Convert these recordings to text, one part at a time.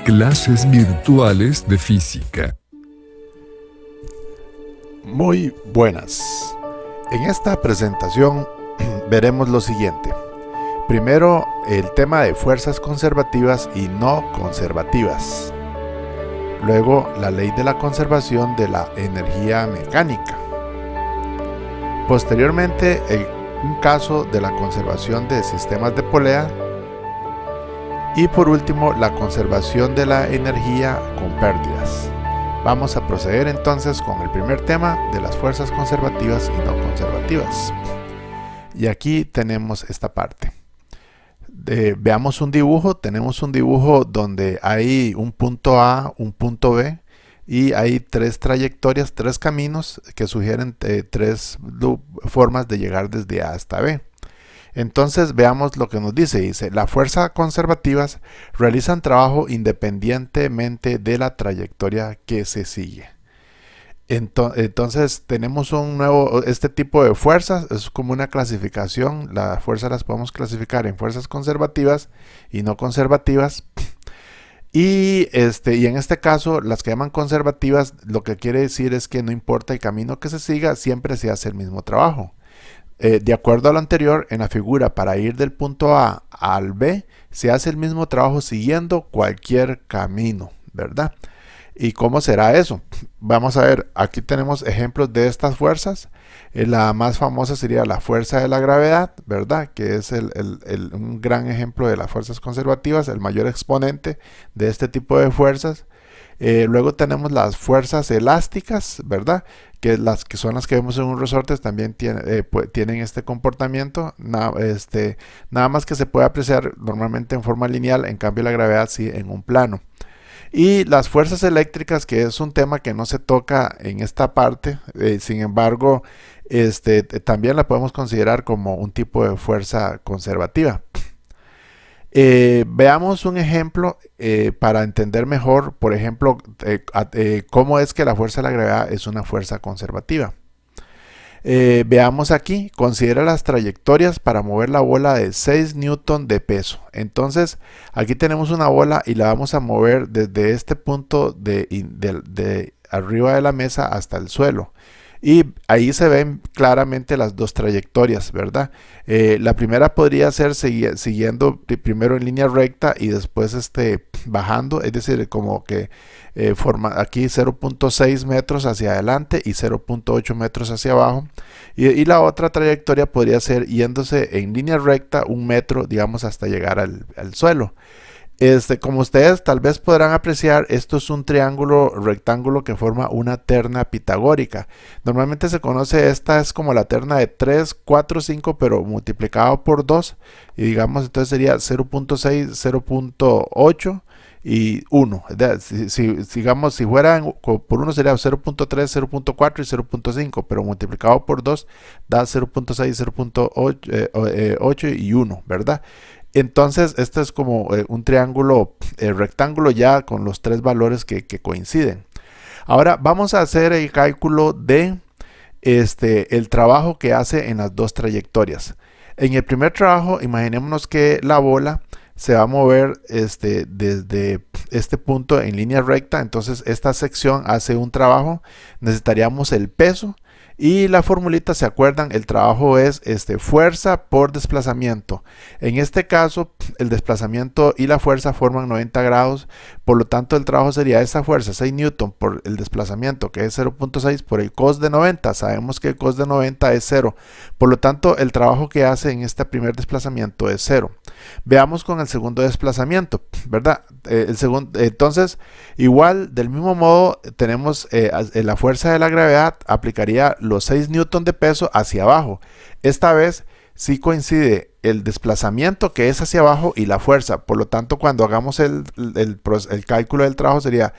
Clases virtuales de física. Muy buenas. En esta presentación veremos lo siguiente. Primero, el tema de fuerzas conservativas y no conservativas. Luego, la ley de la conservación de la energía mecánica. Posteriormente, un caso de la conservación de sistemas de polea. Y por último, la conservación de la energía con pérdidas. Vamos a proceder entonces con el primer tema de las fuerzas conservativas y no conservativas. Y aquí tenemos esta parte. Veamos un dibujo. Tenemos un dibujo donde hay un punto A, un punto B y hay tres trayectorias, tres caminos que sugieren tres formas de llegar desde A hasta B. Entonces veamos lo que nos dice. Dice, las fuerzas conservativas realizan trabajo independientemente de la trayectoria que se sigue. Entonces tenemos este tipo de fuerzas, es como una clasificación. Las fuerzas las podemos clasificar en fuerzas conservativas y no conservativas. Y en este caso, las que llaman conservativas, lo que quiere decir es que no importa el camino que se siga, siempre se hace el mismo trabajo. De acuerdo a lo anterior, en la figura, para ir del punto A al B, se hace el mismo trabajo siguiendo cualquier camino, ¿verdad? ¿Y cómo será eso? Vamos a ver, aquí tenemos ejemplos de estas fuerzas. La más famosa sería la fuerza de la gravedad, ¿verdad? Que es un gran ejemplo de las fuerzas conservativas, el mayor exponente de este tipo de fuerzas. Luego tenemos las fuerzas elásticas, ¿verdad? Que son las que vemos en un resorte también tienen este comportamiento. Nada más que se puede apreciar normalmente en forma lineal, en cambio la gravedad sí en un plano. Y las fuerzas eléctricas, que es un tema que no se toca en esta parte, sin embargo, también la podemos considerar como un tipo de fuerza conservativa. Veamos un ejemplo para entender mejor, por ejemplo, cómo es que la fuerza de la gravedad es una fuerza conservativa. Veamos aquí, considera las trayectorias para mover la bola de 6 newton de peso. Entonces, aquí tenemos una bola y la vamos a mover desde este punto de arriba de la mesa hasta el suelo. Y ahí se ven claramente las dos trayectorias, ¿verdad? La primera podría ser siguiendo primero en línea recta y después bajando, es decir, como que forma aquí 0.6 metros hacia adelante y 0.8 metros hacia abajo. Y la otra trayectoria podría ser yéndose en línea recta 1 metro, digamos, hasta llegar al suelo. Como ustedes tal vez podrán apreciar, esto es un triángulo rectángulo que forma una terna pitagórica. Normalmente se conoce esta es como la terna de 3, 4, 5, pero multiplicado por 2. Y digamos, entonces sería 0.6, 0.8 y 1. Digamos, si fuera por 1 sería 0.3, 0.4 y 0.5, pero multiplicado por 2 da 0.6, 0.8 y 1, ¿verdad? Entonces, esto es como un triángulo rectángulo ya con los tres valores que coinciden. Ahora vamos a hacer el cálculo de el trabajo que hace en las dos trayectorias. En el primer trabajo, imaginémonos que la bola se va a mover desde este punto en línea recta. Entonces, esta sección hace un trabajo. Necesitaríamos el peso. Y la formulita, ¿se acuerdan? El trabajo es fuerza por desplazamiento. En este caso, el desplazamiento y la fuerza forman 90 grados. Por lo tanto, el trabajo sería esta fuerza, 6 newton por el desplazamiento, que es 0.6 por el cos de 90. Sabemos que el cos de 90 es 0. Por lo tanto, el trabajo que hace en este primer desplazamiento es 0. Veamos con el segundo desplazamiento, ¿verdad? Entonces, igual, del mismo modo, tenemos la fuerza de la gravedad, aplicaría los 6 newton de peso hacia abajo. Esta vez sí coincide el desplazamiento, que es hacia abajo, y la fuerza. Por lo tanto, cuando hagamos el cálculo del trabajo sería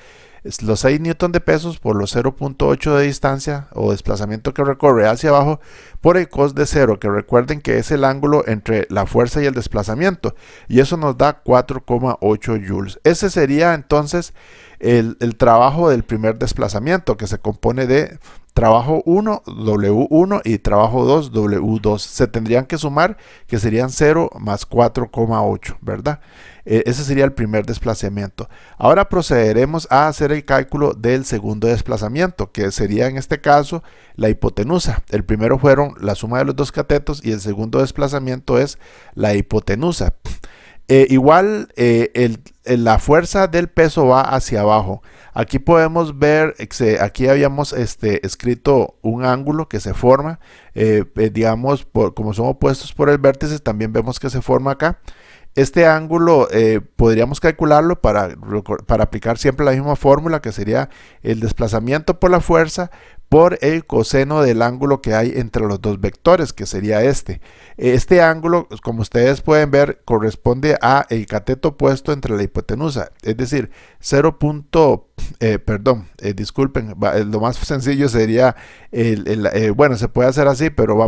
los 6 newton de pesos por los 0.8 de distancia o desplazamiento que recorre hacia abajo por el cos de 0, que recuerden que es el ángulo entre la fuerza y el desplazamiento, y eso nos da 4,8 joules. Ese sería entonces el trabajo del primer desplazamiento, que se compone de trabajo 1, W1 y trabajo 2, W2. Se tendrían que sumar, que serían 0 más 4,8, ¿verdad? Ese sería el primer desplazamiento. Ahora procederemos a hacer el cálculo del segundo desplazamiento, que sería en este caso la hipotenusa. El primero fueron la suma de los dos catetos y el segundo desplazamiento es la hipotenusa. La fuerza del peso va hacia abajo. Aquí podemos ver, aquí habíamos escrito un ángulo que se forma, digamos, como son opuestos por el vértice, también vemos que se forma acá. Este ángulo podríamos calcularlo para aplicar siempre la misma fórmula, que sería el desplazamiento por la fuerza por el coseno del ángulo que hay entre los dos vectores, que sería este. Este ángulo, como ustedes pueden ver, corresponde a el cateto opuesto entre la hipotenusa, es decir, disculpen, lo más sencillo sería, bueno, se puede hacer así, pero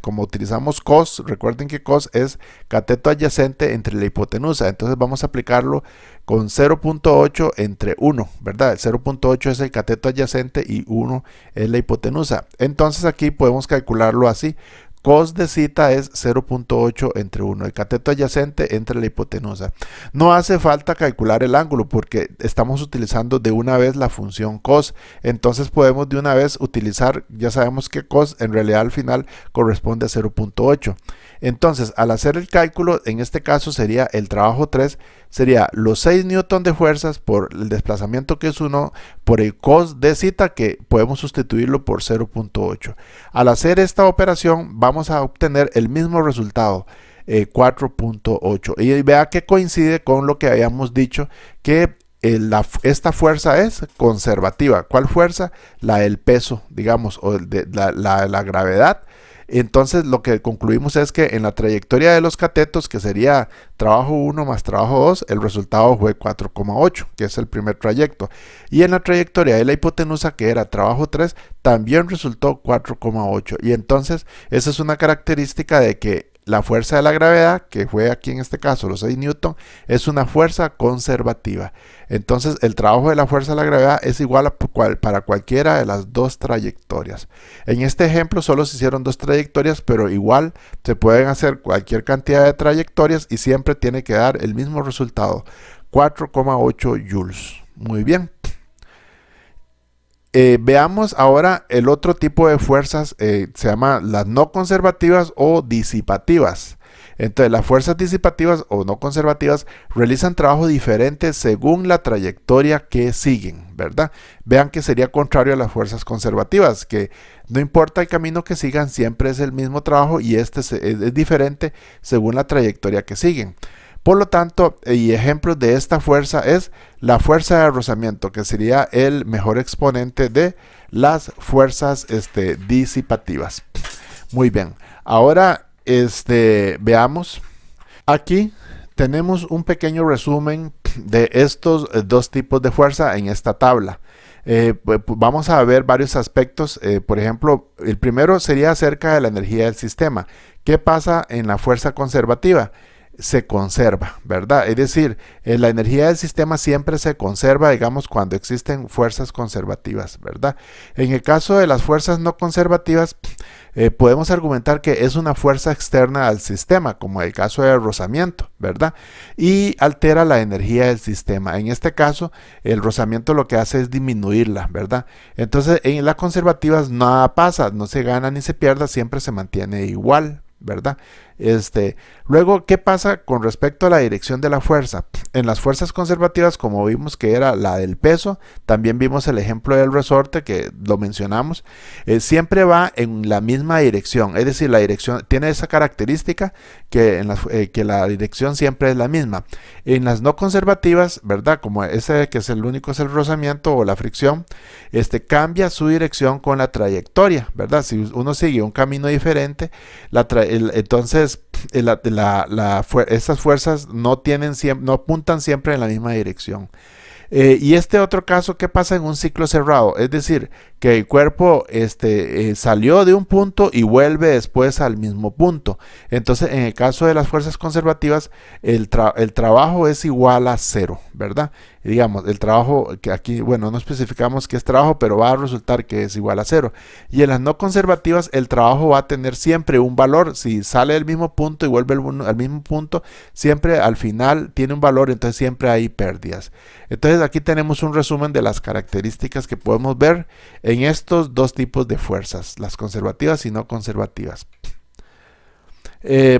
como utilizamos cos, recuerden que cos es cateto adyacente entre la hipotenusa, entonces vamos a aplicarlo con 0.8 entre 1, ¿verdad? El 0.8 es el cateto adyacente y 1 es la hipotenusa. Entonces aquí podemos calcularlo así. Cos de zeta es 0.8 entre 1, el cateto adyacente entre la hipotenusa. No hace falta calcular el ángulo porque estamos utilizando de una vez la función cos. Entonces podemos de una vez utilizar, ya sabemos que cos en realidad al final corresponde a 0.8. Entonces, al hacer el cálculo, en este caso sería el trabajo 3, sería los 6 newton de fuerzas por el desplazamiento que es 1 por el cos de zeta, que podemos sustituirlo por 0.8. Al hacer esta operación vamos a obtener el mismo resultado, 4.8. Y vea que coincide con lo que habíamos dicho, que esta fuerza es conservativa. ¿Cuál fuerza? La del peso, digamos, o la gravedad. Entonces lo que concluimos es que en la trayectoria de los catetos, que sería trabajo 1 más trabajo 2, el resultado fue 4,8, que es el primer trayecto. Y en la trayectoria de la hipotenusa, que era trabajo 3, también resultó 4,8. Y entonces esa es una característica de que la fuerza de la gravedad, que fue aquí en este caso los 6 newton, es una fuerza conservativa. Entonces el trabajo de la fuerza de la gravedad es igual para cualquiera de las dos trayectorias. En este ejemplo solo se hicieron dos trayectorias, pero igual se pueden hacer cualquier cantidad de trayectorias y siempre tiene que dar el mismo resultado, 4,8 joules. Muy bien. Veamos ahora el otro tipo de fuerzas, se llama las no conservativas o disipativas. Entonces las fuerzas disipativas o no conservativas realizan trabajo diferente según la trayectoria que siguen, ¿verdad? Vean que sería contrario a las fuerzas conservativas, que no importa el camino que sigan, siempre es el mismo trabajo y es diferente según la trayectoria que siguen. Por lo tanto, y ejemplos de esta fuerza es la fuerza de rozamiento, que sería el mejor exponente de las fuerzas disipativas. Muy bien, ahora veamos. Aquí tenemos un pequeño resumen de estos dos tipos de fuerza en esta tabla. Vamos a ver varios aspectos. Por ejemplo, el primero sería acerca de la energía del sistema. ¿Qué pasa en la fuerza conservativa? Se conserva, ¿verdad? Es decir, la energía del sistema siempre se conserva, digamos, cuando existen fuerzas conservativas, ¿verdad? En el caso de las fuerzas no conservativas, podemos argumentar que es una fuerza externa al sistema, como el caso del rozamiento, ¿verdad? Y altera la energía del sistema. En este caso, el rozamiento lo que hace es disminuirla, ¿verdad? Entonces, en las conservativas nada pasa, no se gana ni se pierda, siempre se mantiene igual, ¿verdad? Luego, ¿qué pasa con respecto a la dirección de la fuerza? En las fuerzas conservativas, como vimos que era la del peso, también vimos el ejemplo del resorte que lo mencionamos, siempre va en la misma dirección, es decir, la dirección tiene esa característica que la dirección siempre es la misma. En las no conservativas, ¿verdad? Como ese que es el único, es el rozamiento o la fricción, cambia su dirección con la trayectoria, ¿verdad? Si uno sigue un camino diferente, entonces estas fuerzas no apuntan siempre en la misma dirección. Y otro caso, ¿qué pasa en un ciclo cerrado? Es decir, que el cuerpo salió de un punto y vuelve después al mismo punto. Entonces, en el caso de las fuerzas conservativas, el trabajo es igual a cero, ¿verdad? Y digamos, el trabajo, que aquí, bueno, no especificamos qué es trabajo, pero va a resultar que es igual a cero. Y en las no conservativas, el trabajo va a tener siempre un valor. Si sale del mismo punto y vuelve al mismo punto, siempre al final tiene un valor, entonces siempre hay pérdidas. Entonces aquí tenemos un resumen de las características que podemos ver en estos dos tipos de fuerzas, las conservativas y no conservativas.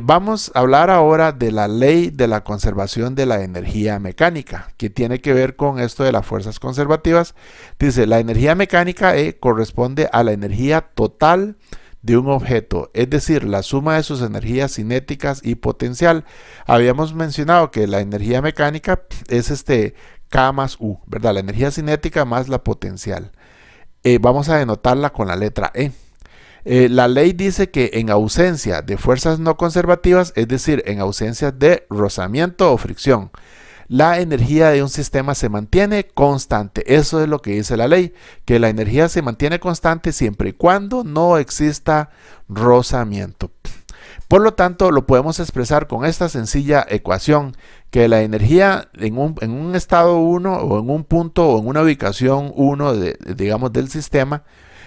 Vamos a hablar ahora de la ley de la conservación de la energía mecánica, que tiene que ver con esto de las fuerzas conservativas. Dice, la energía mecánica corresponde a la energía total de un objeto, es decir, la suma de sus energías cinéticas y potencial. Habíamos mencionado que la energía mecánica es K más U, ¿verdad? La energía cinética más la potencial. Vamos a denotarla con la letra E. La ley dice que en ausencia de fuerzas no conservativas, es decir, en ausencia de rozamiento o fricción, la energía de un sistema se mantiene constante. Eso es lo que dice la ley, que la energía se mantiene constante siempre y cuando no exista rozamiento. Por lo tanto, lo podemos expresar con esta sencilla ecuación, que la energía en un estado 1 o en un punto o en una ubicación 1, digamos, del sistema,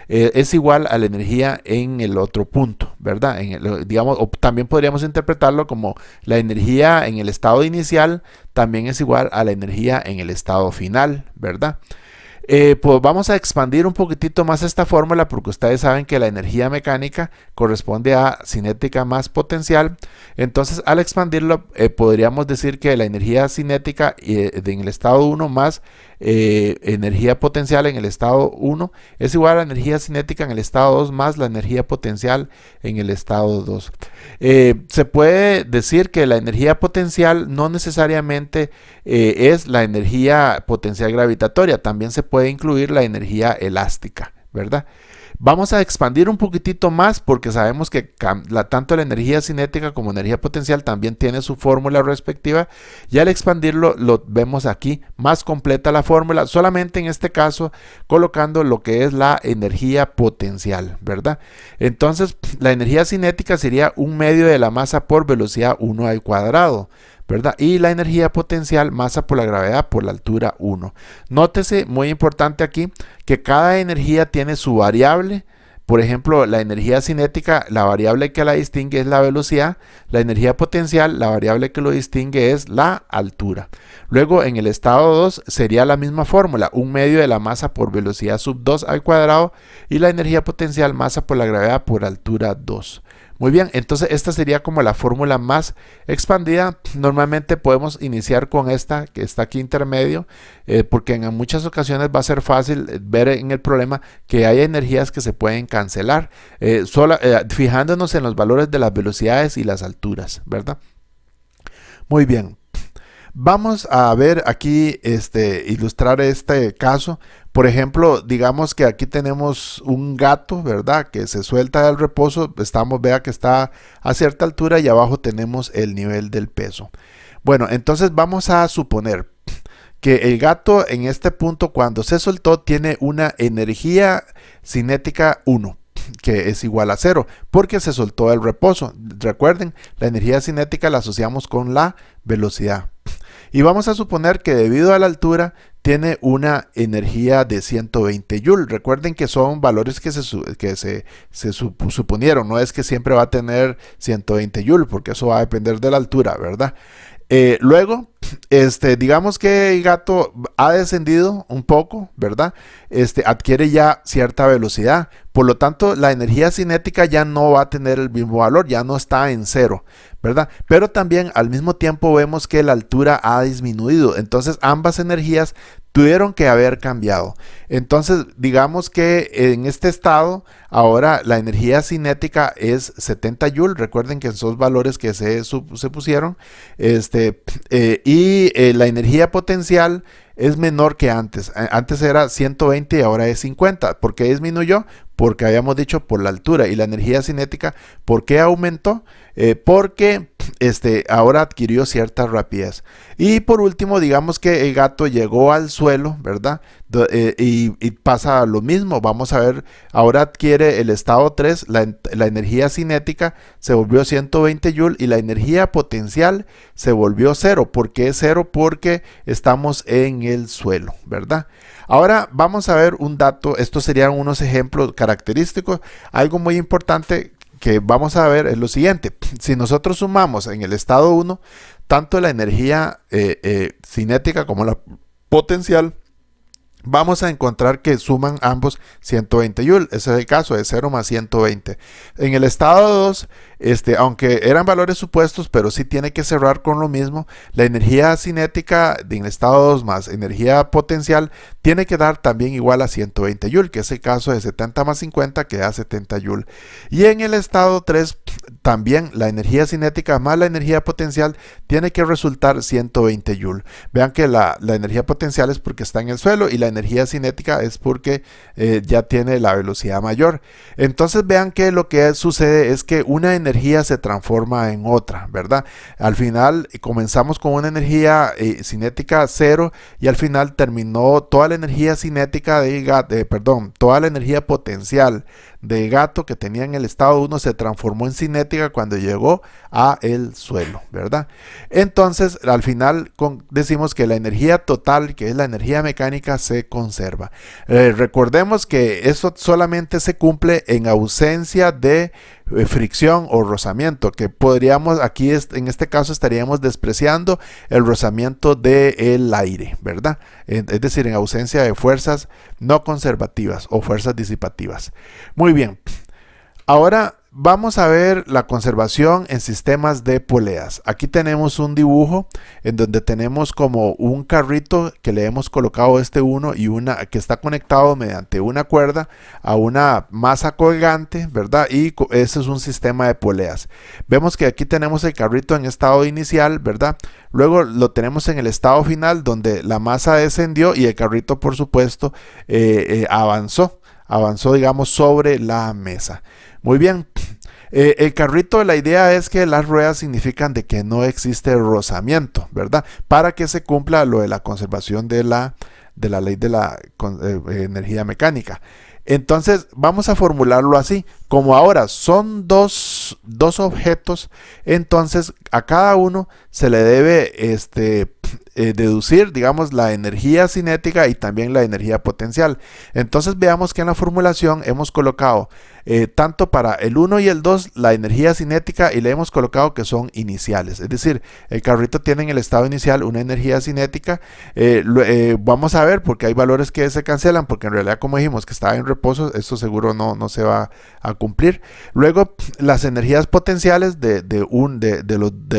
es igual a la energía en el otro punto, ¿verdad? Digamos, o también podríamos interpretarlo como la energía en el estado inicial también es igual a la energía en el estado final, ¿verdad? Pues vamos a expandir un poquitito más esta fórmula porque ustedes saben que la energía mecánica corresponde a cinética más potencial. Entonces, al expandirlo, podríamos decir que la energía cinética en el estado 1 más energía potencial en el estado 1 es igual a la energía cinética en el estado 2 más la energía potencial en el estado 2. Se puede decir que la energía potencial no necesariamente es la energía potencial gravitatoria, también se puede incluir la energía elástica, ¿verdad? Vamos a expandir un poquitito más porque sabemos que tanto la energía cinética como energía potencial también tiene su fórmula respectiva, y al expandirlo lo vemos aquí más completa la fórmula, solamente en este caso colocando lo que es la energía potencial, ¿verdad? Entonces la energía cinética sería un medio de la masa por velocidad 1 al cuadrado, ¿verdad? Y la energía potencial, masa por la gravedad por la altura 1. Nótese, muy importante aquí, que cada energía tiene su variable. Por ejemplo, la energía cinética, la variable que la distingue es la velocidad. La energía potencial, la variable que lo distingue es la altura. Luego, en el estado 2 sería la misma fórmula, un medio de la masa por velocidad sub 2 al cuadrado, y la energía potencial, masa por la gravedad por altura 2. Muy bien, entonces esta sería como la fórmula más expandida. Normalmente podemos iniciar con esta que está aquí intermedio, porque en muchas ocasiones va a ser fácil ver en el problema que hay energías que se pueden cancelar, fijándonos en los valores de las velocidades y las alturas, ¿verdad? Muy bien. Vamos a ver aquí, ilustrar este caso. Por ejemplo, digamos que aquí tenemos un gato, ¿verdad? Que se suelta del reposo. Vea que está a cierta altura y abajo tenemos el nivel del peso. Bueno, entonces vamos a suponer que el gato en este punto, cuando se soltó, tiene una energía cinética 1. Que es igual a 0 porque se soltó del reposo. Recuerden, la energía cinética la asociamos con la velocidad. Y vamos a suponer que debido a la altura tiene una energía de 120 Joule. Recuerden que son valores que se suponieron. No es que siempre va a tener 120 Joule, porque eso va a depender de la altura, ¿verdad? Luego, digamos que el gato ha descendido un poco, ¿verdad? Adquiere ya cierta velocidad. Por lo tanto, la energía cinética ya no va a tener el mismo valor, ya no está en 0, ¿verdad? Pero también al mismo tiempo vemos que la altura ha disminuido. Entonces, ambas energías tuvieron que haber cambiado. Entonces, digamos que en este estado, ahora la energía cinética es 70 Joule. Recuerden que esos valores que se pusieron. La energía potencial es menor que antes. Antes era 120 y ahora es 50. ¿Por qué disminuyó? Porque habíamos dicho por la altura. Y la energía cinética, ¿por qué aumentó? Porque ahora adquirió cierta rapidez. Y por último, digamos que el gato llegó al suelo, ¿verdad? Y pasa lo mismo. Vamos a ver, ahora adquiere el estado 3, la energía cinética se volvió 120 Joule y la energía potencial se volvió 0. ¿Por qué 0? Porque estamos en el suelo, ¿verdad? Ahora vamos a ver un dato, estos serían unos ejemplos característicos. Algo muy importante que vamos a ver es lo siguiente: si nosotros sumamos en el estado 1 tanto la energía cinética como la potencial, vamos a encontrar que suman ambos 120 Joule. Ese es el caso de 0 más 120. En el estado 2, aunque eran valores supuestos, pero sí tiene que cerrar con lo mismo. La energía cinética en el estado 2 más energía potencial tiene que dar también igual a 120 Joule, que es el caso de 70 más 50, que da 70 Joule. Y en el estado 3, también la energía cinética más la energía potencial tiene que resultar 120 Joule. Vean que la energía potencial es porque está en el suelo y la energía cinética es porque ya tiene la velocidad mayor. Entonces vean que lo que sucede es que una energía se transforma en otra, ¿verdad? Al final comenzamos con una energía cinética 0 y al final terminó toda la energía cinética toda la energía potencial de gato que tenía en el estado 1 se transformó en cinética cuando llegó a el suelo, ¿verdad? Entonces al final decimos que la energía total, que es la energía mecánica, se conserva. Recordemos que eso solamente se cumple en ausencia de fricción o rozamiento, que podríamos aquí en este caso estaríamos despreciando el rozamiento del aire, ¿verdad? Es decir, en ausencia de fuerzas no conservativas o fuerzas disipativas. Muy bien, ahora vamos a ver la conservación en sistemas de poleas. Aquí tenemos un dibujo en donde tenemos como un carrito que le hemos colocado uno y que está conectado mediante una cuerda a una masa colgante, ¿verdad? Y ese es un sistema de poleas. Vemos que aquí tenemos el carrito en estado inicial, ¿verdad? Luego lo tenemos en el estado final donde la masa descendió y el carrito, por supuesto, avanzó, digamos, sobre la mesa. Muy bien. El carrito, la idea es que las ruedas significan de que no existe rozamiento, ¿verdad? Para que se cumpla lo de la conservación de la ley de la energía mecánica. Entonces vamos a formularlo así: como ahora son dos objetos, entonces a cada uno se le debe deducir, digamos, la energía cinética y también la energía potencial. Entonces veamos que en la formulación hemos colocado tanto para el 1 y el 2 la energía cinética y le hemos colocado que son iniciales. Es decir, el carrito tiene en el estado inicial una energía cinética. Vamos a ver porque hay valores que se cancelan porque en realidad, como dijimos, que estaba en reposo, esto seguro no se va a cumplir. Luego las energías potenciales de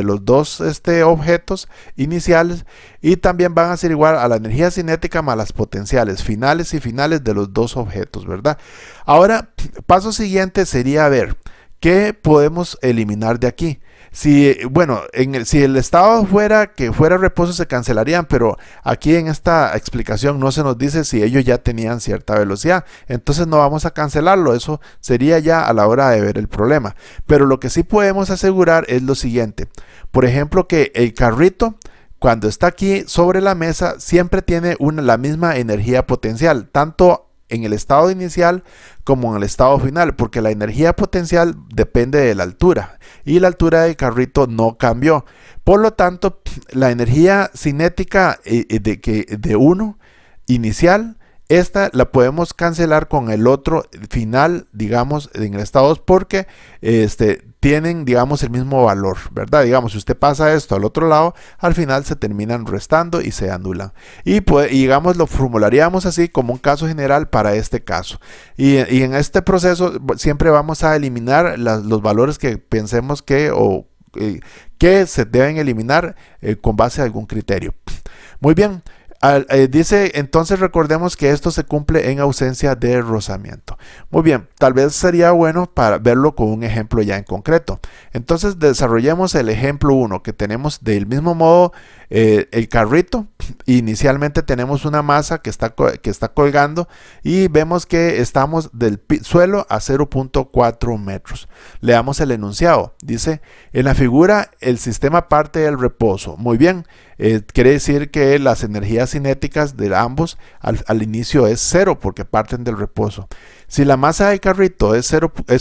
los dos objetos iniciales, y también van a ser igual a la energía cinética más las potenciales finales y finales de los dos objetos, ¿verdad? Ahora, paso siguiente sería ver qué podemos eliminar de aquí. Si el estado fuera reposo, se cancelarían, pero aquí en esta explicación no se nos dice si ellos ya tenían cierta velocidad, entonces no vamos a cancelarlo. Eso sería ya a la hora de ver el problema. Pero lo que sí podemos asegurar es lo siguiente: por ejemplo, que el carrito, cuando está aquí sobre la mesa, siempre tiene la misma energía potencial, tanto en el estado inicial como en el estado final, porque la energía potencial depende de la altura y la altura del carrito no cambió. Por lo tanto, la energía cinética de uno inicial, esta la podemos cancelar con el otro final, digamos, en el estado 2, porque tienen, digamos, el mismo valor, ¿verdad? Digamos, si usted pasa esto al otro lado, al final se terminan restando y se anulan. Y digamos, lo formularíamos así como un caso general para este caso. Y en este proceso siempre vamos a eliminar los valores que pensemos que se deben eliminar con base a algún criterio. Muy bien. Dice, entonces recordemos que esto se cumple en ausencia de rozamiento. Muy bien, tal vez sería bueno para verlo con un ejemplo ya en concreto. Entonces desarrollemos el ejemplo 1, que tenemos del mismo modo el carrito. Inicialmente tenemos una masa que está colgando y vemos que estamos del suelo a 0.4 metros. Leamos el enunciado. Dice, en la figura el sistema parte del reposo. Muy bien, quiere decir que las energías cinéticas de ambos al inicio es 0 porque parten del reposo. Si la masa del carrito es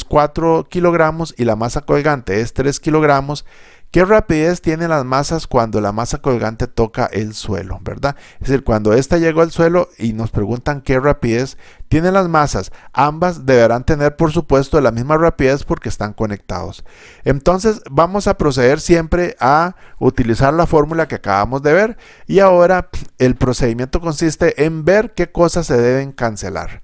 4 kilogramos y la masa colgante es 3 kilogramos, ¿qué rapidez tienen las masas cuando la masa colgante toca el suelo, verdad? Es decir, cuando esta llegó al suelo y nos preguntan qué rapidez tienen las masas, ambas deberán tener, por supuesto, la misma rapidez porque están conectados. Entonces, vamos a proceder siempre a utilizar la fórmula que acabamos de ver y ahora el procedimiento consiste en ver qué cosas se deben cancelar.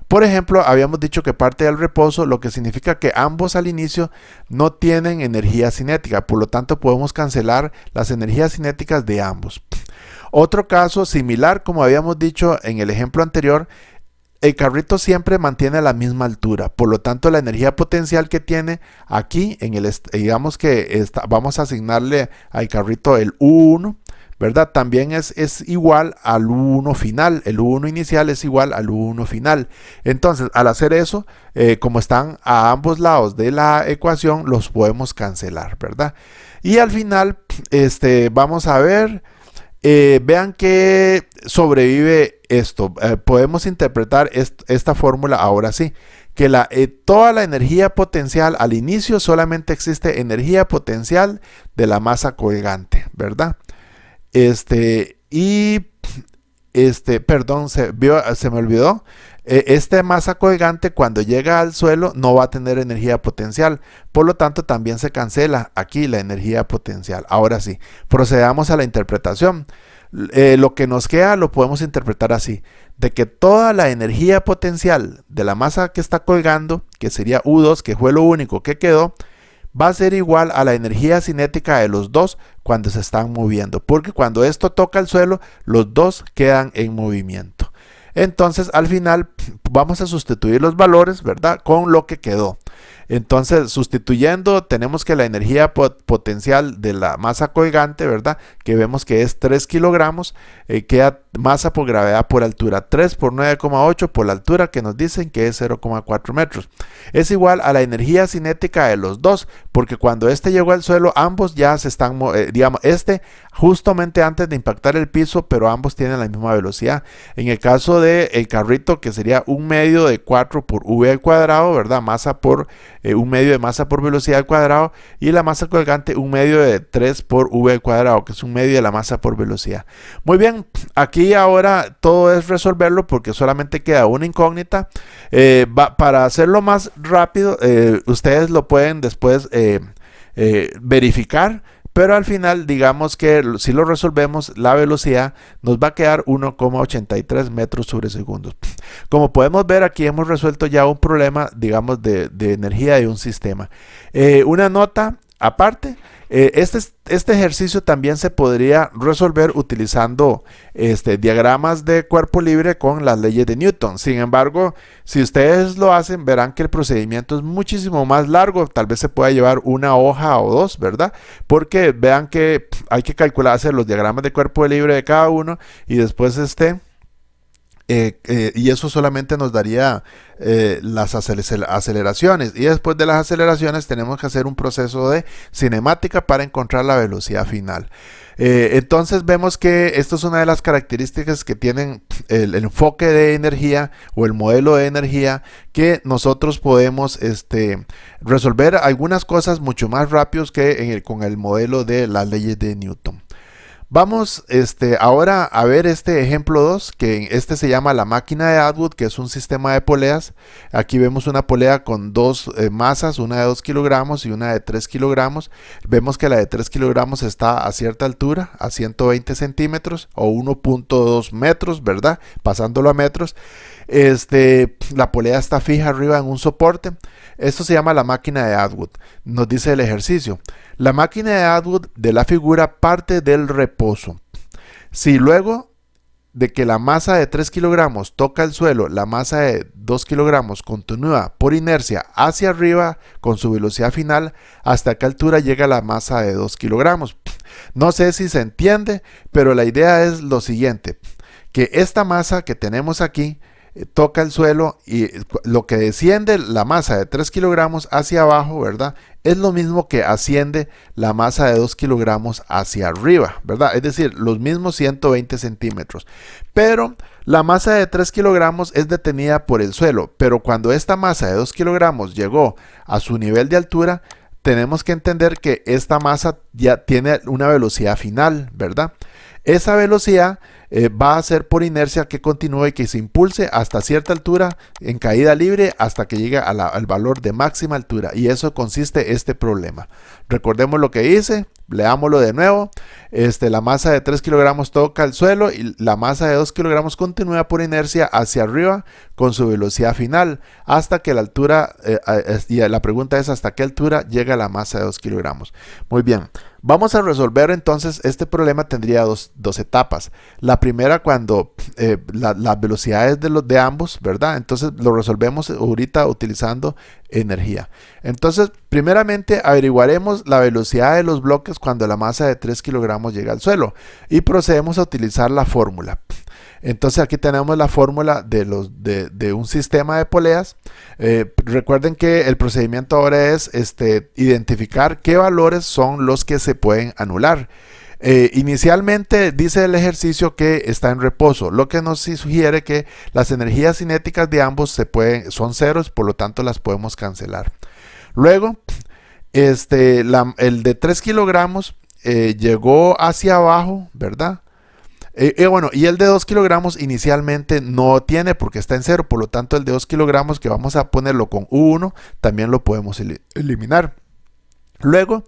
Por ejemplo, habíamos dicho que parte del reposo, lo que significa que ambos al inicio no tienen energía cinética, por lo tanto podemos cancelar las energías cinéticas de ambos. Otro caso similar, como habíamos dicho en el ejemplo anterior, el carrito siempre mantiene la misma altura, por lo tanto la energía potencial que tiene aquí, digamos que vamos a asignarle al carrito el U1, ¿verdad? También es igual al U1 final. El U1 inicial es igual al U1 final. Entonces, al hacer eso, como están a ambos lados de la ecuación, los podemos cancelar, ¿verdad? Y al final, vamos a ver, vean que sobrevive esto. Podemos interpretar esta fórmula ahora sí. Que toda la energía potencial al inicio solamente existe energía potencial de la masa colgante, ¿verdad? Perdón, se me olvidó. Esta masa colgante cuando llega al suelo no va a tener energía potencial, por lo tanto también se cancela aquí la energía potencial. Ahora sí, procedamos a la interpretación. Lo que nos queda lo podemos interpretar así, de que toda la energía potencial de la masa que está colgando, que sería U2, que fue lo único que quedó, va a ser igual a la energía cinética de los dos cuando se están moviendo, porque cuando esto toca el suelo, los dos quedan en movimiento. Entonces, al final, vamos a sustituir los valores, ¿verdad?, con lo que quedó. Entonces, sustituyendo, tenemos que la energía potencial de la masa colgante, ¿verdad?, que vemos que es 3 kilogramos, queda masa por gravedad por altura, 3 por 9,8 por la altura que nos dicen que es 0,4 metros. Es igual a la energía cinética de los dos, porque cuando llegó al suelo, ambos ya se están, digamos, justamente antes de impactar el piso, pero ambos tienen la misma velocidad. En el caso del carrito, que sería 1/2 de 4 por v al cuadrado, ¿verdad? Masa por 1/2 de masa por velocidad al cuadrado, y la masa colgante 1/2 de 3 por v al cuadrado, que es 1/2 de la masa por velocidad. Muy bien, aquí ahora todo es resolverlo porque solamente queda una incógnita. Para hacerlo más rápido, ustedes lo pueden después verificar. Pero al final, digamos que si lo resolvemos, la velocidad nos va a quedar 1,83 metros sobre segundos. Como podemos ver, aquí hemos resuelto ya un problema, digamos, de energía de un sistema. Una nota aparte, este ejercicio también se podría resolver utilizando diagramas de cuerpo libre con las leyes de Newton. Sin embargo, si ustedes lo hacen, verán que el procedimiento es muchísimo más largo. Tal vez se pueda llevar una hoja o dos, ¿verdad? Porque vean que hay que calcularse los diagramas de cuerpo libre de cada uno y después y eso solamente nos daría las aceleraciones, y después de las aceleraciones tenemos que hacer un proceso de cinemática para encontrar la velocidad final. Entonces vemos que esto es una de las características que tienen el enfoque de energía o el modelo de energía, que nosotros podemos resolver algunas cosas mucho más rápidos que con el modelo de las leyes de Newton. Vamos ahora a ver este ejemplo 2, que se llama la máquina de Atwood, que es un sistema de poleas. Aquí vemos una polea con dos masas, una de 2 kilogramos y una de 3 kilogramos. Vemos que la de 3 kilogramos está a cierta altura, a 120 centímetros o 1.2 metros, ¿verdad? Pasándolo a metros. La polea está fija arriba en un soporte. Esto se llama la máquina de Atwood. Nos dice el ejercicio: la máquina de Atwood de la figura parte del reposo. Si luego de que la masa de 3 kilogramos toca el suelo, la masa de 2 kilogramos continúa por inercia hacia arriba con su velocidad final, hasta qué altura llega la masa de 2 kilogramos. No sé si se entiende, pero la idea es lo siguiente, que esta masa que tenemos aquí toca el suelo y lo que desciende la masa de 3 kilogramos hacia abajo, ¿verdad? Es lo mismo que asciende la masa de 2 kilogramos hacia arriba, ¿verdad? Es decir, los mismos 120 centímetros. Pero la masa de 3 kilogramos es detenida por el suelo, pero cuando esta masa de 2 kilogramos llegó a su nivel de altura, tenemos que entender que esta masa ya tiene una velocidad final, ¿verdad? Esa velocidad va a ser por inercia que continúe y que se impulse hasta cierta altura en caída libre hasta que llegue al valor de máxima altura, y eso consiste este problema. Recordemos lo que hice, leámoslo de nuevo. La masa de 3 kilogramos toca el suelo y la masa de 2 kilogramos continúa por inercia hacia arriba con su velocidad final hasta que la altura, y la pregunta es hasta qué altura llega la masa de 2 kilogramos. Muy bien, vamos a resolver entonces este problema. Tendría dos etapas. La primera, cuando las velocidades de ambos, ¿verdad? Entonces lo resolvemos ahorita utilizando energía. Entonces, primeramente averiguaremos la velocidad de los bloques cuando la masa de 3 kilogramos llega al suelo y procedemos a utilizar la fórmula. Entonces aquí tenemos la fórmula de un sistema de poleas. Recuerden que el procedimiento ahora es identificar qué valores son los que se pueden anular. Inicialmente dice el ejercicio que está en reposo, lo que nos sugiere que las energías cinéticas de ambos son ceros, por lo tanto las podemos cancelar. Luego, el de 3 kilogramos llegó hacia abajo, ¿verdad? Bueno, y el de 2 kilogramos inicialmente no tiene porque está en cero, por lo tanto el de 2 kilogramos, que vamos a ponerlo con U1, también lo podemos eliminar. Luego,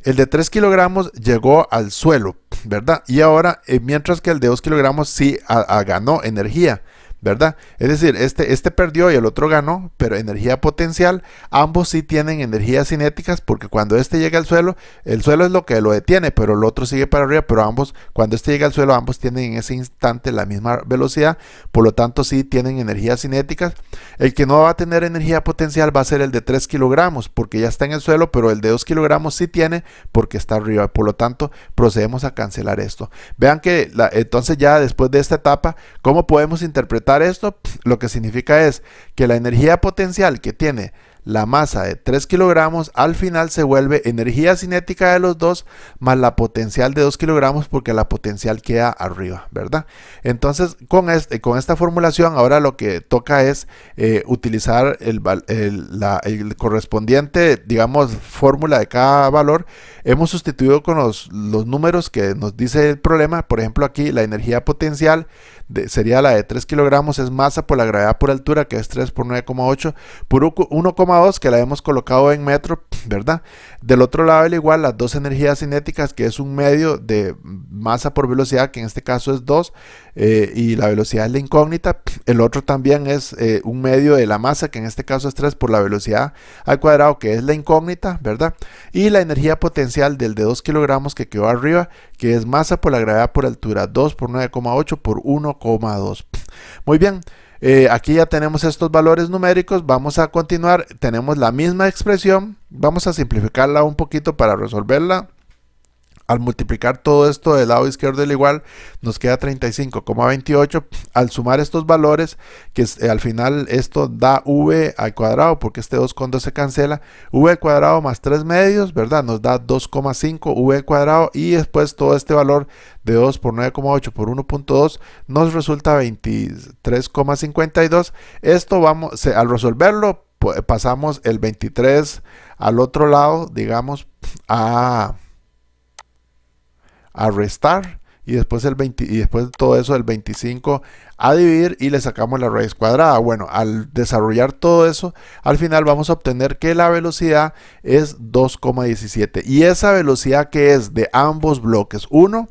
el de 3 kilogramos llegó al suelo, ¿verdad? Y ahora, mientras que el de 2 kilogramos sí ganó energía, ¿verdad? Es decir, este perdió y el otro ganó, pero energía potencial, ambos sí tienen energías cinéticas, porque cuando este llega al suelo, el suelo es lo que lo detiene, pero el otro sigue para arriba, pero ambos, cuando este llega al suelo, ambos tienen en ese instante la misma velocidad, por lo tanto sí tienen energías cinéticas. El que no va a tener energía potencial va a ser el de 3 kilogramos, porque ya está en el suelo, pero el de 2 kilogramos sí tiene, porque está arriba, por lo tanto procedemos a cancelar esto. Vean que entonces ya después de esta etapa, ¿cómo podemos interpretar esto? Lo que significa es que la energía potencial que tiene la masa de 3 kilogramos al final se vuelve energía cinética de los dos más la potencial de 2 kilogramos, porque la potencial queda arriba, ¿verdad? Entonces con esta formulación ahora lo que toca es utilizar el correspondiente, digamos, fórmula de cada valor. Hemos sustituido con los números que nos dice el problema. Por ejemplo, aquí la energía potencial sería la de 3 kilogramos, es masa por la gravedad por altura, que es 3 por 9,8 por 1,2, que la hemos colocado en metro, ¿verdad? Del otro lado, al igual, las dos energías cinéticas, que es un medio de masa por velocidad, que en este caso es 2, y la velocidad es la incógnita. El otro también es un medio de la masa, que en este caso es 3 por la velocidad al cuadrado, que es la incógnita, ¿verdad? Y la energía potencial del de 2 kilogramos que quedó arriba, que es masa por la gravedad por altura, 2 por 9,8 por 1,2. Muy bien, aquí ya tenemos estos valores numéricos. Vamos a continuar. Tenemos la misma expresión. Vamos a simplificarla un poquito para resolverla. Al multiplicar todo esto del lado izquierdo del igual, nos queda 35,28. Al sumar estos valores, que al final esto da v al cuadrado, porque este 2 con 2 se cancela, v al cuadrado más 3 medios, ¿verdad? Nos da 2,5 v al cuadrado, y después todo este valor de 2 por 9,8 por 1,2 nos resulta 23,52. Esto al resolverlo, pasamos el 23 al otro lado, digamos, a restar, y después y después de todo eso el 25 a dividir, y le sacamos la raíz cuadrada. Bueno, al desarrollar todo eso, al final vamos a obtener que la velocidad es 2,17, y esa velocidad que es de ambos bloques, uno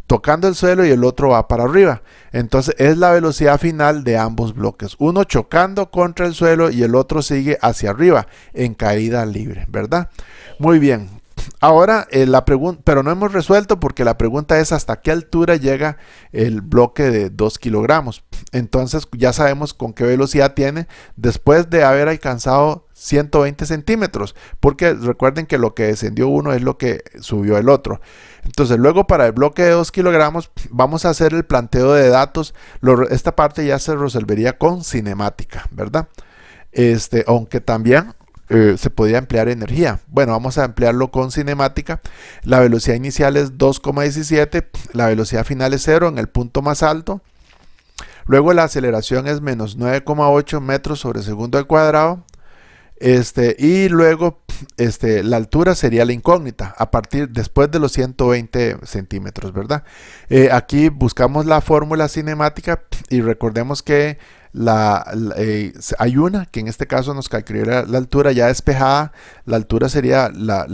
tocando el suelo y el otro va para arriba, entonces es la velocidad final de ambos bloques, uno chocando contra el suelo y el otro sigue hacia arriba en caída libre, ¿verdad? Muy bien. Ahora la pregunta, pero no hemos resuelto porque la pregunta es hasta qué altura llega el bloque de 2 kilogramos. Entonces ya sabemos con qué velocidad tiene después de haber alcanzado 120 centímetros, porque recuerden que lo que descendió uno es lo que subió el otro. Entonces luego para el bloque de 2 kilogramos vamos a hacer el planteo de datos. Esta parte ya se resolvería con cinemática, ¿verdad? Aunque también se podría emplear energía. Bueno, vamos a emplearlo con cinemática. La velocidad inicial es 2,17, la velocidad final es 0 en el punto más alto. Luego la aceleración es menos 9,8 metros sobre segundo al cuadrado. Y luego la altura sería la incógnita a partir después de los 120 centímetros, ¿verdad? Aquí buscamos la fórmula cinemática y recordemos que hay una que en este caso nos calcularía la altura ya despejada. La altura sería la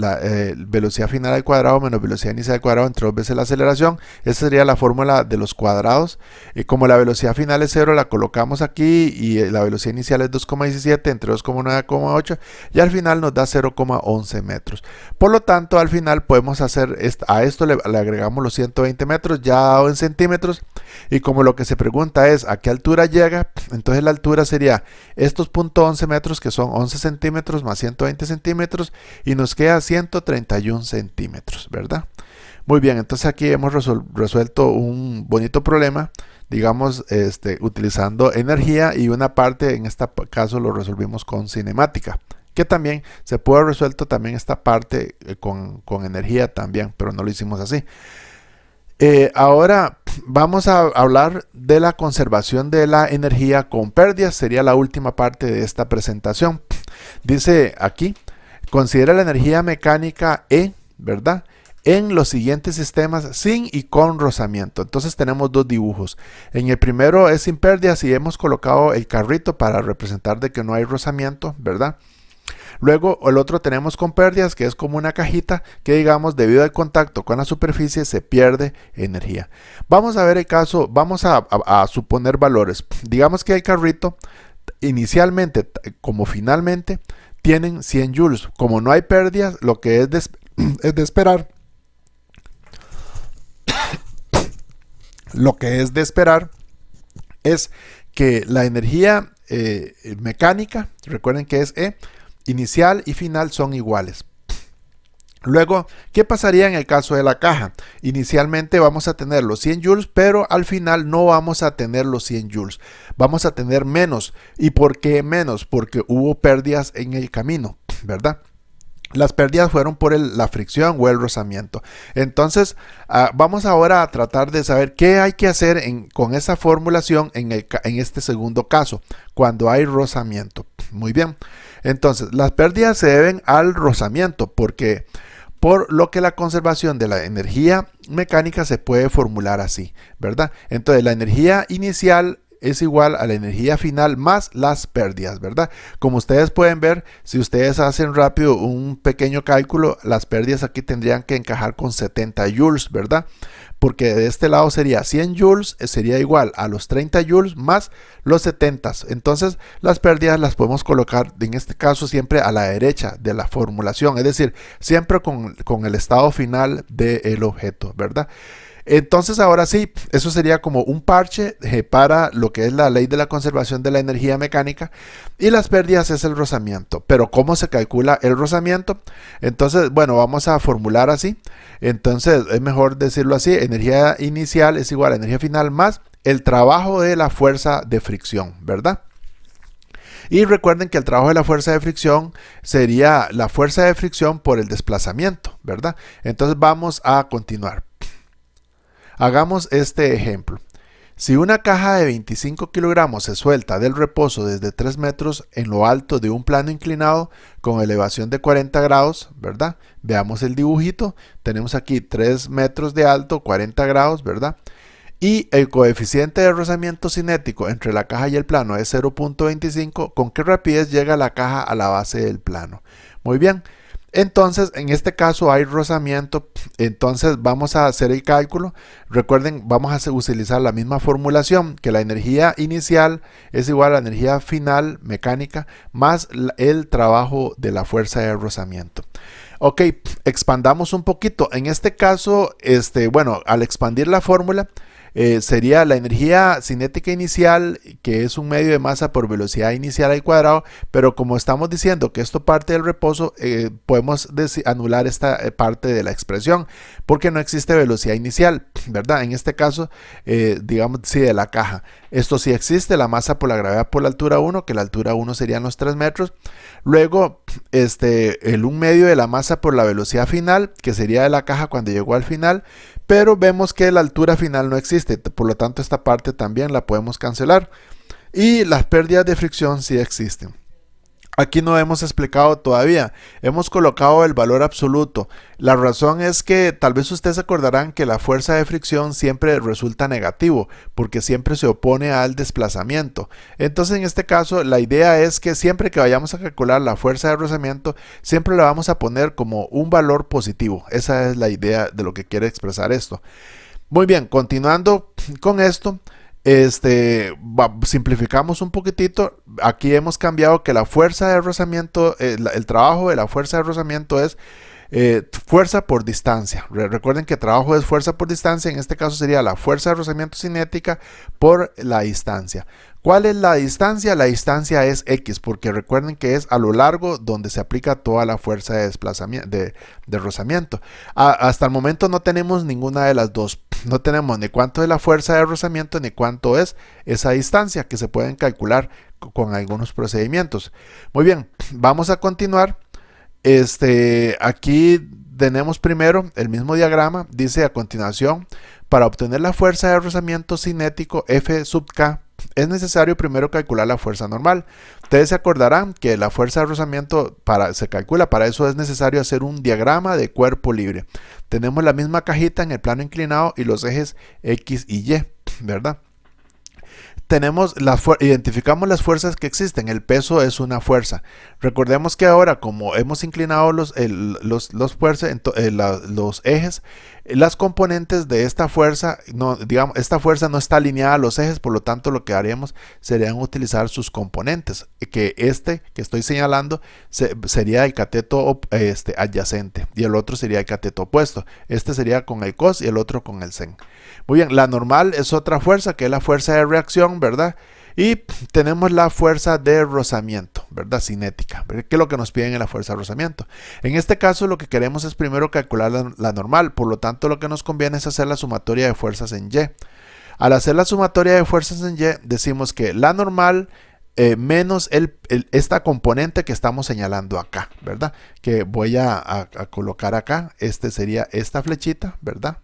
velocidad final al cuadrado menos velocidad inicial al cuadrado entre 2 veces la aceleración. Esa sería la fórmula de los cuadrados. Como la velocidad final es 0, la colocamos aquí y la velocidad inicial es 2,17 entre 2,9,8 y al final nos da 0,11 metros. Por lo tanto, al final podemos hacer a esto le agregamos los 120 metros ya dado en centímetros, y como lo que se pregunta es a qué altura llega, entonces la altura sería estos 0,11 metros, que son 11 centímetros más 120 centímetros, y nos queda 131 centímetros, ¿verdad? Muy bien, entonces aquí hemos resuelto un bonito problema, digamos, utilizando energía, y una parte en este caso lo resolvimos con cinemática, que también se puede haber resuelto también esta parte con energía también, pero no lo hicimos así. Ahora vamos a hablar de la conservación de la energía con pérdidas. Sería la última parte de esta presentación. Dice aquí, considera la energía mecánica ¿verdad? En los siguientes sistemas sin y con rozamiento. Entonces tenemos dos dibujos. En el primero es sin pérdidas y hemos colocado el carrito para representar de que no hay rozamiento, ¿verdad? Luego el otro tenemos con pérdidas, que es como una cajita que, digamos, debido al contacto con la superficie se pierde energía. Vamos a ver el caso, vamos a suponer valores. Digamos que el carrito inicialmente como finalmente tienen 100 joules. Como no hay pérdidas, lo que es de esperar lo que es de esperar es que la energía mecánica, recuerden que es inicial y final son iguales. Luego, ¿qué pasaría en el caso de la caja? Inicialmente vamos a tener los 100 joules, pero al final no vamos a tener los 100 joules. Vamos a tener menos. ¿Y por qué menos? Porque hubo pérdidas en el camino, ¿verdad? Las pérdidas fueron por la fricción o el rozamiento. Entonces, vamos ahora a tratar de saber qué hay que hacer con esa formulación en este segundo caso, cuando hay rozamiento. Muy bien. Entonces, las pérdidas se deben al rozamiento, por lo que la conservación de la energía mecánica se puede formular así, ¿verdad? Entonces, la energía inicial es igual a la energía final más las pérdidas, ¿verdad? Como ustedes pueden ver, si ustedes hacen rápido un pequeño cálculo, las pérdidas aquí tendrían que encajar con 70 joules, ¿verdad? Porque de este lado sería 100 joules, sería igual a los 30 joules más los 70. Entonces las pérdidas las podemos colocar en este caso siempre a la derecha de la formulación, es decir, siempre con el estado final del objeto, ¿verdad? Entonces ahora sí, eso sería como un parche para lo que es la ley de la conservación de la energía mecánica, y las pérdidas es el rozamiento. Pero ¿cómo se calcula el rozamiento? Entonces, bueno, vamos a formular así. Entonces es mejor decirlo así: energía inicial es igual a energía final más el trabajo de la fuerza de fricción, ¿verdad? Y recuerden que el trabajo de la fuerza de fricción sería la fuerza de fricción por el desplazamiento, ¿verdad? Entonces vamos a continuar. Hagamos este ejemplo. Si una caja de 25 kilogramos se suelta del reposo desde 3 metros en lo alto de un plano inclinado con elevación de 40 grados, ¿verdad? Veamos el dibujito. Tenemos aquí 3 metros de alto, 40 grados, ¿verdad? Y el coeficiente de rozamiento cinético entre la caja y el plano es 0.25. ¿Con qué rapidez llega la caja a la base del plano? Muy bien. Entonces, en este caso hay rozamiento, entonces vamos a hacer el cálculo. Recuerden, vamos a utilizar la misma formulación, que la energía inicial es igual a la energía final mecánica más el trabajo de la fuerza de rozamiento. Ok, expandamos un poquito. En este caso, bueno, al expandir la fórmula, sería la energía cinética inicial, que es un medio de masa por velocidad inicial al cuadrado, pero como estamos diciendo que esto parte del reposo, podemos anular esta parte de la expresión, porque no existe velocidad inicial, ¿verdad? En este caso, digamos, sí, de la caja. Esto sí existe, la masa por la gravedad por la altura 1, que la altura 1 serían los 3 metros. Luego, el 1 medio de la masa por la velocidad final, que sería de la caja cuando llegó al final, pero vemos que la altura final no existe, por lo tanto esta parte también la podemos cancelar. Y las pérdidas de fricción sí existen. Aquí no hemos explicado todavía, hemos colocado el valor absoluto. La razón es que tal vez ustedes acordarán que la fuerza de fricción siempre resulta negativo, porque siempre se opone al desplazamiento. Entonces en este caso la idea es que siempre que vayamos a calcular la fuerza de rozamiento, siempre la vamos a poner como un valor positivo. Esa es la idea de lo que quiere expresar esto. Muy bien, continuando con esto. Simplificamos un poquitito. Aquí hemos cambiado que la fuerza de rozamiento, el trabajo de la fuerza de rozamiento es fuerza por distancia. Recuerden que trabajo es fuerza por distancia. En este caso sería la fuerza de rozamiento cinética por la distancia. ¿Cuál es la distancia? La distancia es X, porque recuerden que es a lo largo donde se aplica toda la fuerza de desplazamiento, de rozamiento. Hasta el momento no tenemos ninguna de las dos. No tenemos ni cuánto es la fuerza de rozamiento ni cuánto es esa distancia, que se pueden calcular con algunos procedimientos. Muy bien, vamos a continuar. Aquí tenemos primero el mismo diagrama. Dice a continuación, para obtener la fuerza de rozamiento cinético F sub K, es necesario primero calcular la fuerza normal. Ustedes se acordarán que la fuerza de rozamiento se calcula, para eso es necesario hacer un diagrama de cuerpo libre. Tenemos la misma cajita en el plano inclinado y los ejes X y Y, ¿verdad? Identificamos las fuerzas que existen. El peso es una fuerza. Recordemos que ahora, como hemos inclinado los ejes, las componentes de esta fuerza, esta fuerza no está alineada a los ejes, por lo tanto lo que haríamos sería utilizar sus componentes, que que estoy señalando sería el cateto adyacente y el otro sería el cateto opuesto. Este sería con el cos y el otro con el sen. Muy bien, la normal es otra fuerza, que es la fuerza de reacción, ¿verdad? Y tenemos la fuerza de rozamiento, ¿verdad? Cinética, ¿verdad? ¿Qué es lo que nos piden en la fuerza de rozamiento? En este caso lo que queremos es primero calcular la normal, por lo tanto lo que nos conviene es hacer la sumatoria de fuerzas en Y. Al hacer la sumatoria de fuerzas en Y, decimos que la normal menos esta componente que estamos señalando acá, ¿verdad? Que voy a colocar acá, sería esta flechita, ¿verdad?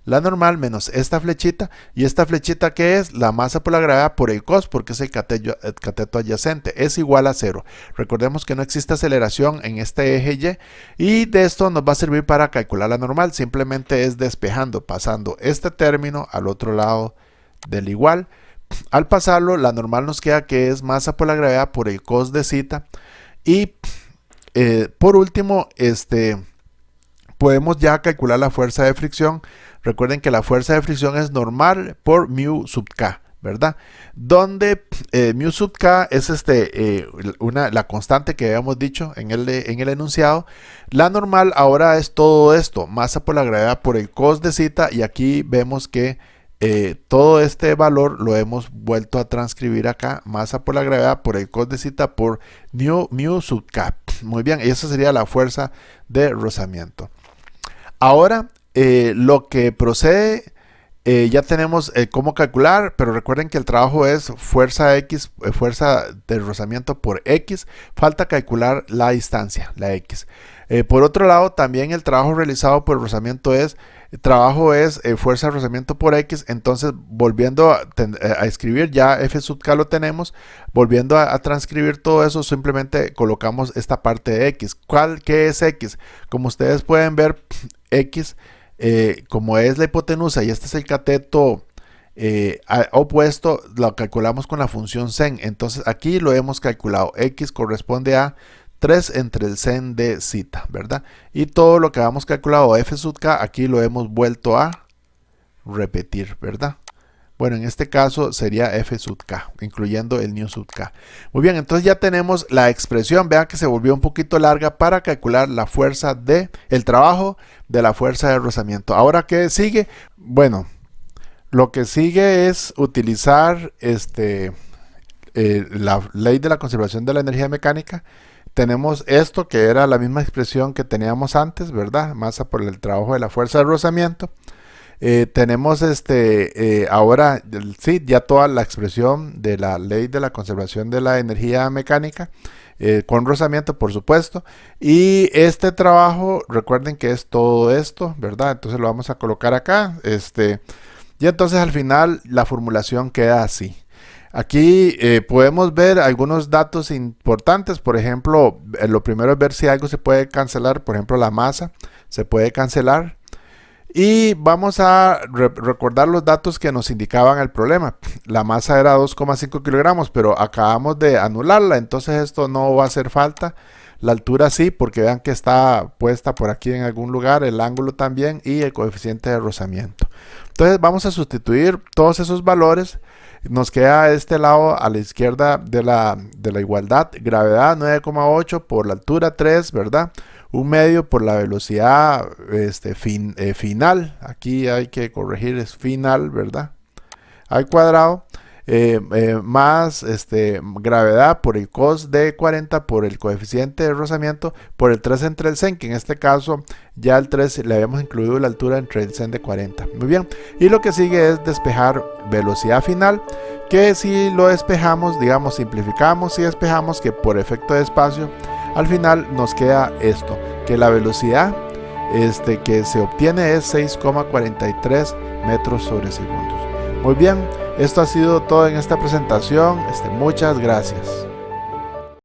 La normal menos esta flechita, y esta flechita que es la masa por la gravedad por el cos, porque es el cateto adyacente, es igual a 0. Recordemos que no existe aceleración en este eje Y, y de esto nos va a servir para calcular la normal. Simplemente es despejando, pasando este término al otro lado del igual. Al pasarlo, la normal nos queda que es masa por la gravedad por el cos de zeta. Y por último, podemos ya calcular la fuerza de fricción. Recuerden que la fuerza de fricción es normal por mu sub K, ¿verdad? Donde mu sub K es la constante que habíamos dicho en el enunciado. La normal ahora es todo esto, masa por la gravedad por el cos de zeta, y aquí vemos que todo este valor lo hemos vuelto a transcribir acá, masa por la gravedad por el cos de zeta por mu sub K. Muy bien, y esa sería la fuerza de rozamiento. Ahora lo que procede, ya tenemos cómo calcular, pero recuerden que el trabajo es fuerza X, fuerza de rozamiento por X. Falta calcular la distancia, la X. Por otro lado, también el trabajo realizado por el rozamiento es fuerza de rozamiento por X. Entonces, volviendo a escribir, ya F sub K lo tenemos. Volviendo a transcribir todo eso, simplemente colocamos esta parte de X. ¿Qué es X? Como ustedes pueden ver, X, como es la hipotenusa y este es el cateto opuesto, lo calculamos con la función sen. Entonces aquí lo hemos calculado. X corresponde a 3 entre el sen de zeta, ¿verdad? Y todo lo que habíamos calculado F sub K, aquí lo hemos vuelto a repetir, ¿verdad? Bueno, en este caso sería F sub K, incluyendo el nu sub K. Muy bien, entonces ya tenemos la expresión, vean que se volvió un poquito larga para calcular la fuerza de, el trabajo de la fuerza de rozamiento. Ahora, ¿qué sigue? Bueno, lo que sigue es utilizar la ley de la conservación de la energía mecánica. Tenemos esto que era la misma expresión que teníamos antes, ¿verdad? Masa por el trabajo de la fuerza de rozamiento. Tenemos ahora sí, ya toda la expresión de la ley de la conservación de la energía mecánica, con rozamiento, por supuesto. Y este trabajo, recuerden que es todo esto, ¿verdad? Entonces lo vamos a colocar acá. Y entonces al final la formulación queda así. Aquí podemos ver algunos datos importantes. Por ejemplo, lo primero es ver si algo se puede cancelar. Por ejemplo, la masa se puede cancelar. Y vamos a recordar los datos que nos indicaban el problema. La masa era 2,5 kilogramos, pero acabamos de anularla, entonces esto no va a hacer falta. La altura sí, porque vean que está puesta por aquí en algún lugar, el ángulo también y el coeficiente de rozamiento. Entonces vamos a sustituir todos esos valores. Nos queda a este lado, a la izquierda de la igualdad, gravedad 9,8 por la altura 3, ¿verdad? 1/2 por la velocidad final, aquí hay que corregir, es final, ¿verdad? Al cuadrado, más gravedad por el cos de 40 por el coeficiente de rozamiento por el 3 entre el sen, que en este caso ya el 3 le habíamos incluido la altura entre el sen de 40. Muy bien, y lo que sigue es despejar velocidad final, que si lo despejamos, digamos, simplificamos y despejamos, que por efecto de espacio, al final nos queda esto, que la velocidad que se obtiene es 6,43 metros sobre segundos. Muy bien, esto ha sido todo en esta presentación. Muchas gracias.